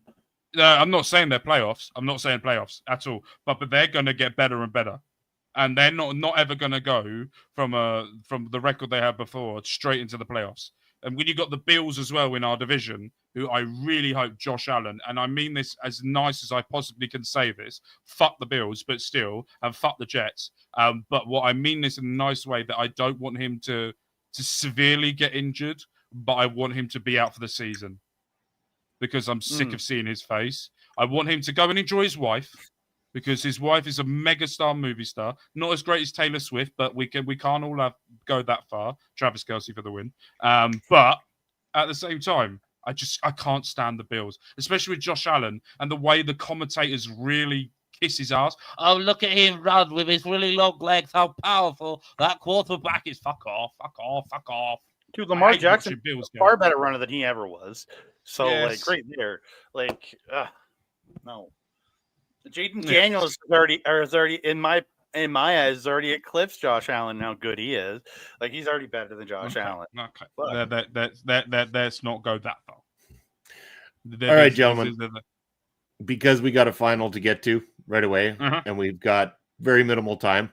Speaker 2: I'm not saying they're playoffs. I'm not saying playoffs at all. But they're going to get better and better, and they're not ever going to go from the record they had before straight into the playoffs. And when you got the Bills as well in our division, who I really hope Josh Allen, and I mean this as nice as I possibly can say this, fuck the Bills, but still, and fuck the Jets. But what I mean this in a nice way, that I don't want him to severely get injured, but I want him to be out for the season because I'm sick of seeing his face. I want him to go and enjoy his wife because his wife is a megastar movie star, not as great as Taylor Swift, but we can't all go that far. Travis Kelce for the win. But at the same time, I can't stand the Bills, especially with Josh Allen and the way the commentators really kiss his ass. Oh, look at him run with his really long legs. How powerful that quarterback is. Fuck off.
Speaker 3: Dude, Lamar Jackson is a far better runner than he ever was. So, yes. Right there. No. Jaden Daniels is already in my eyes already eclipsed Josh Allen. How good he is! He's already better than Josh Allen.
Speaker 2: Okay, let's not go that far.
Speaker 1: All right, gentlemen. Because we got a final to get to right away, and we've got very minimal time.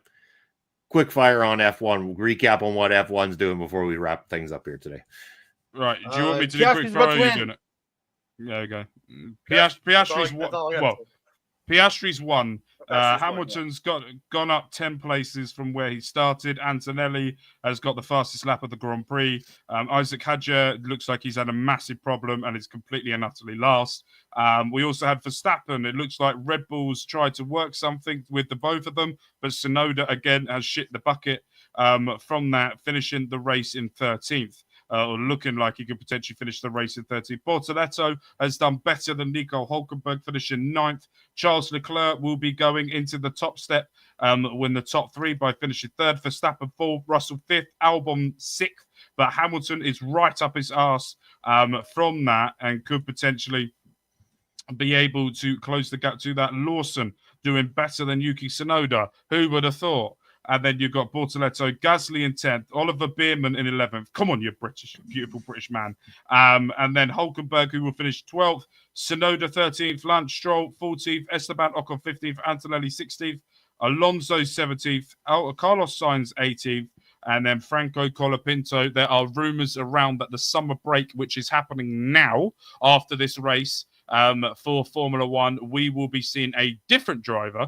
Speaker 1: quick fire on F1. Recap on what F1's doing before we wrap things up here today.
Speaker 2: Right. Do you want me to do
Speaker 3: Piastri's
Speaker 2: quick
Speaker 3: about
Speaker 2: fire?
Speaker 3: to
Speaker 2: Or are you
Speaker 3: win.
Speaker 2: doing it? There you go.
Speaker 3: That's
Speaker 2: Piastri's
Speaker 3: all I got
Speaker 2: well.
Speaker 3: to say.
Speaker 2: Piastri's won.
Speaker 3: Piastri's won,
Speaker 2: Hamilton's gone up 10 places from where he started. Antonelli has got the fastest lap of the Grand Prix. Isaac Hadjar looks like he's had a massive problem and is completely and utterly last. We also had Verstappen. It looks like Red Bull's tried to work something with the both of them, but Tsunoda again has shit the bucket from that, finishing the race in 13th. Or looking like he could potentially finish the race in 13th. Bortoletto has done better than Nico Hulkenberg, finishing 9th. Charles Leclerc will be going into the top step, win the top 3 by finishing 3rd. Verstappen 4th, Russell 5th, Albon 6th. But Hamilton is right up his arse from that and could potentially be able to close the gap to that. Lawson doing better than Yuki Tsunoda. Who would have thought? And then you've got Bortoletto, Gasly in 10th, Oliver Bierman in 11th. Come on, you British, beautiful British man. And then Hulkenberg, who will finish 12th, Tsunoda 13th, Lance Stroll 14th, Esteban Ocon 15th, Antonelli 16th, Alonso 17th, Carlos Sainz 18th, and then Franco Colapinto. There are rumours around that the summer break, which is happening now after this race, for Formula One, we will be seeing a different driver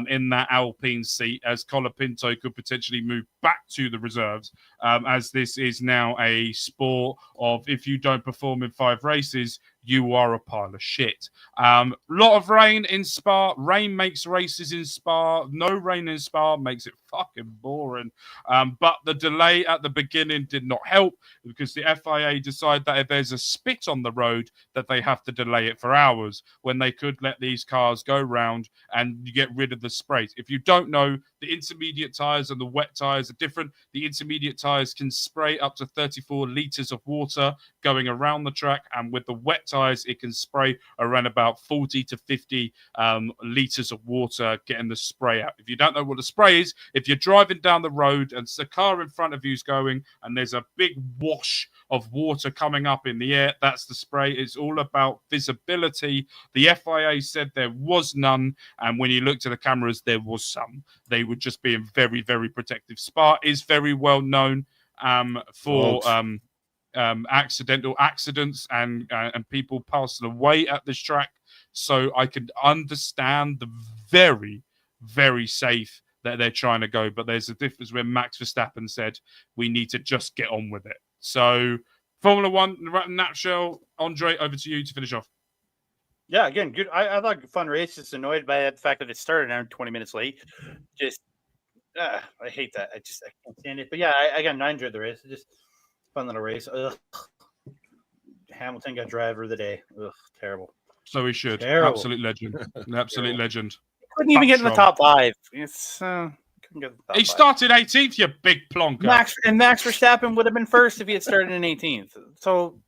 Speaker 2: in that Alpine seat, as Colapinto could potentially move back to the reserves, as this is now a sport of if you don't perform in 5 races, you are a pile of shit. Lot of rain in Spa. Rain makes races in Spa. No rain in Spa makes it fucking boring. But the delay at the beginning did not help because the FIA decided that if there's a spit on the road, that they have to delay it for hours when they could let these cars go round and you get rid of the sprays. If you don't know, the intermediate tyres and the wet tyres are different. The intermediate tyres can spray up to 34 litres of water going around the track, and with the wet tyres, it can spray around about 40 to 50 litres of water getting the spray out. If you don't know what the spray is, if you're driving down the road and the car in front of you is going and there's a big wash of water coming up in the air, that's the spray. It's all about visibility. The FIA said there was none, and when you looked at the cameras, there was some. They were just being very, very protective. Spa is very well known for accidental accidents and people passing away at this track. So I can understand the very, very safe that they're trying to go. But there's a difference where Max Verstappen said, we need to just get on with it. So Formula One, in a nutshell, Andre, over to you to finish off.
Speaker 3: Yeah, again, good. I thought fun race. Just annoyed by the fact that it started around 20 minutes late. Just, I hate that. I can't stand it. But yeah, I enjoyed the race. It's just fun little race. Ugh. Hamilton got driver of the day. Ugh, terrible.
Speaker 2: So he should.
Speaker 3: Terrible.
Speaker 2: Absolute legend. Absolute legend.
Speaker 3: Couldn't even get in the top 5. It's couldn't get in the top
Speaker 2: he
Speaker 3: 5.
Speaker 2: started 18th, you big plonker.
Speaker 3: Max Verstappen would have been first if he had started in 18th. So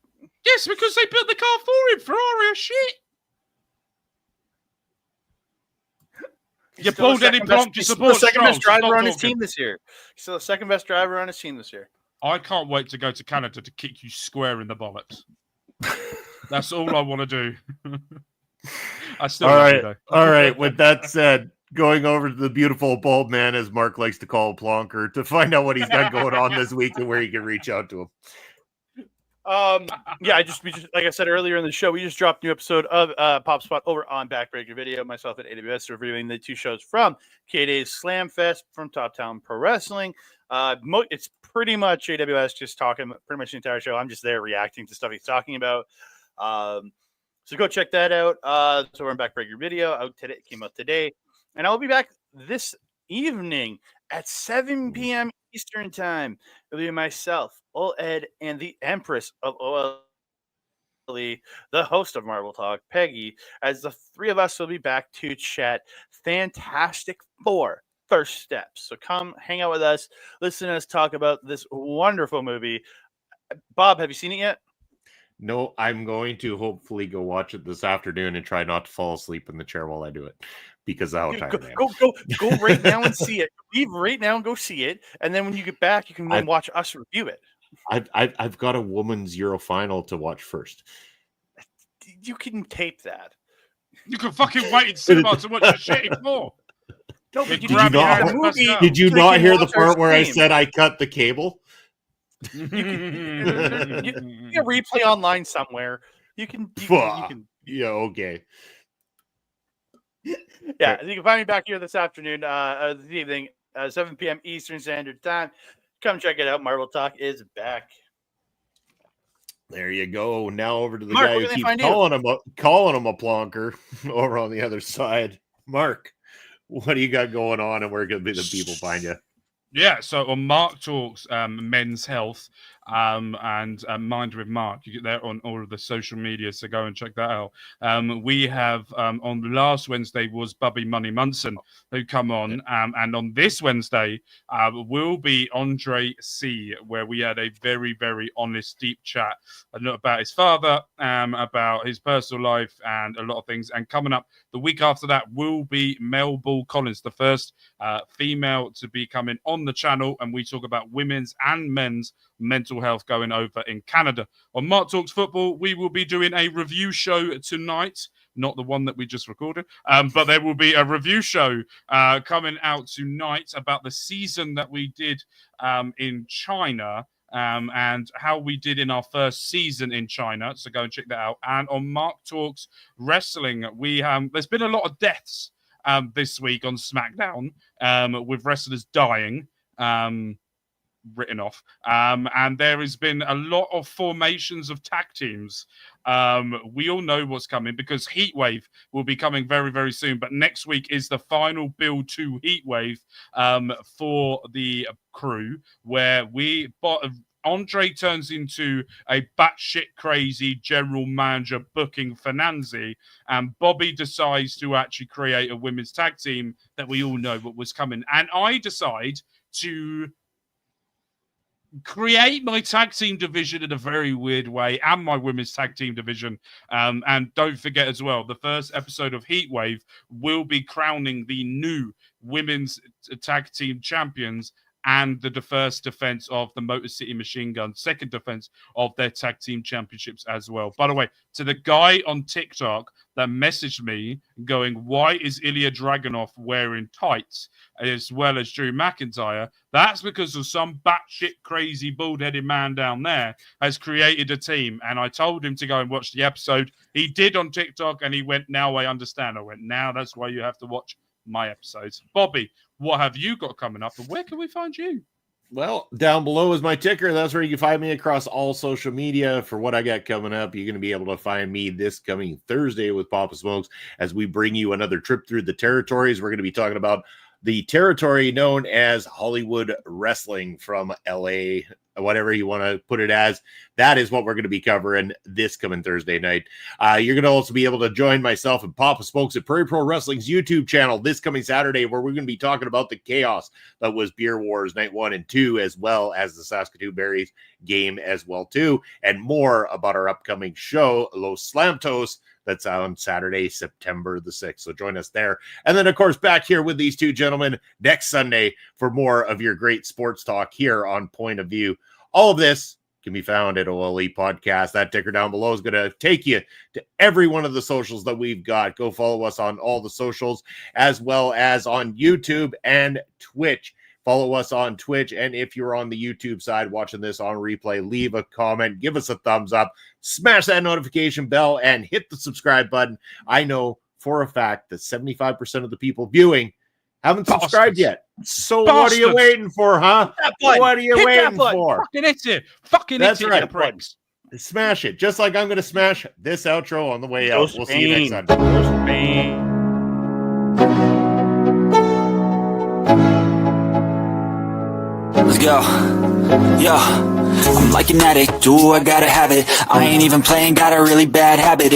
Speaker 2: yes, because they built the car for him. Ferrari are shit. You pulled any plonk to support
Speaker 3: the second best
Speaker 2: Stroll.
Speaker 3: driver on his team this year. He's still the second best driver on his team this year.
Speaker 2: I can't wait to go to Canada to kick you square in the bollocks. That's all I want to do. I still
Speaker 1: all right. With that said, going over to the beautiful bald man, as Mark likes to call Plonker, to find out what he's got going on this week and where you can reach out to him.
Speaker 3: Yeah, we just like I said earlier in the show, we just dropped a new episode of Pop Spot over on Backbreaker Video. Myself at AWS reviewing the 2 shows from K-Day's Slam Fest from Top Town Pro Wrestling. It's pretty much AWS just talking pretty much the entire show. I'm just there reacting to stuff he's talking about. So go check that out. So we're on Backbreaker Video. It came out today, and I'll be back this evening at 7 p.m. Eastern Time. It'll be myself, Ed, and the Empress of OLE, the host of Marvel Talk, Peggy, as the 3 of us will be back to chat Fantastic Four First Steps. So come hang out with us, listen to us talk about this wonderful movie. Bob, have you seen it yet?
Speaker 1: No, I'm going to hopefully go watch it this afternoon and try not to fall asleep in the chair while I do it, because of how tired I am.
Speaker 3: Go right now and see it. Leave right now and go see it, and then when you get back, you can then watch us review it.
Speaker 1: I've got a women's Euro final to watch first.
Speaker 3: You can tape that.
Speaker 2: You can fucking wait in cinema to watch the shitty for.
Speaker 3: No, but
Speaker 1: Did you not hear the part where I said I cut the cable?
Speaker 3: You can replay online somewhere. You can.
Speaker 1: Yeah, okay.
Speaker 3: Yeah, you can find me back here this afternoon, this evening, 7 p.m. Eastern Standard Time. Come check it out. Marvel Talk is back.
Speaker 1: There you go. Now over to the
Speaker 3: Mark,
Speaker 1: guy who keeps calling him a plonker over on the other side. Mark, what do you got going on, and where can the people find you?
Speaker 2: Yeah, so on Mark Talks Men's Health and Mind with Mark, you get there on all of the social media, so go and check that out. We have on last Wednesday was Bubby Money Munson who come on, and on this Wednesday will be Andre C, where we had a very, very honest, deep chat about his father, about his personal life, and a lot of things. And coming up the week after that will be Mel Ball Collins, the first female to be coming on the channel, and we talk about women's and men's mental health going over in Canada. On Mark Talks Football, we will be doing a review show tonight, not the one that we just recorded, but there will be a review show coming out tonight about the season that we did in China, and how we did in our first season in China. So go and check that out. And on Mark Talks Wrestling, we there's been a lot of deaths this week on SmackDown, with wrestlers dying, written off, and there has been a lot of formations of tag teams. We all know what's coming because Heatwave will be coming very, very soon, but next week is the final build to Heatwave for the crew, where Andre turns into a batshit crazy general manager booking Finanzi, and Bobby decides to actually create a women's tag team that we all know what was coming. And I decide to create my tag team division in a very weird way, and my women's tag team division. And don't forget as well, the first episode of Heatwave will be crowning the new women's tag team champions, and the first defense of the Motor City Machine Guns, second defense of their tag team championships as well. By the way, to the guy on TikTok that messaged me going, why is Ilya Dragunov wearing tights as well as Drew McIntyre? That's because of some batshit crazy bald-headed man down there has created a team. And I told him to go and watch the episode. He did on TikTok, and he went, now I understand. I went, now that's why you have to watch my episodes. Bobby, what have you got coming up, and where can we find you?
Speaker 1: Well, down below is my ticker. That's where you can find me across all social media. For what I got coming up, you're going to be able to find me this coming Thursday with Papa Smokes as we bring you another trip through the territories. We're going to be talking about the territory known as Hollywood Wrestling from LA, whatever you want to put it as. That is what we're going to be covering this coming Thursday night. You're going to also be able to join myself and Papa Smokes at Prairie Pro Wrestling's YouTube channel this coming Saturday, where we're going to be talking about the chaos that was Beer Wars Night 1 and 2, as well as the Saskatoon Berries game as well too, and more about our upcoming show, Los Slamtos. That's on Saturday, September the 6th. So join us there. And then, of course, back here with these two gentlemen next Sunday for more of your great sports talk here on Point of View. All of this can be found at OLE Podcast. That ticker down below is going to take you to every one of the socials that we've got. Go follow us on all the socials, as well as on YouTube and Twitch. Follow us on Twitch, and if you're on the YouTube side watching this on replay, leave a comment, give us a thumbs up, smash that notification bell, and hit the subscribe button. I know for a fact that 75% of the people viewing haven't subscribed yet. So what are you waiting for, huh? What are you waiting for?
Speaker 2: Fucking hit it. Fucking hit it,
Speaker 1: right.
Speaker 2: You pricks.
Speaker 1: Smash it, just like I'm going to smash this outro on the way out. We'll see you next time.
Speaker 4: Let's go. Yo, I'm like an addict. Do I gotta have it? I ain't even playing, got a really bad habit.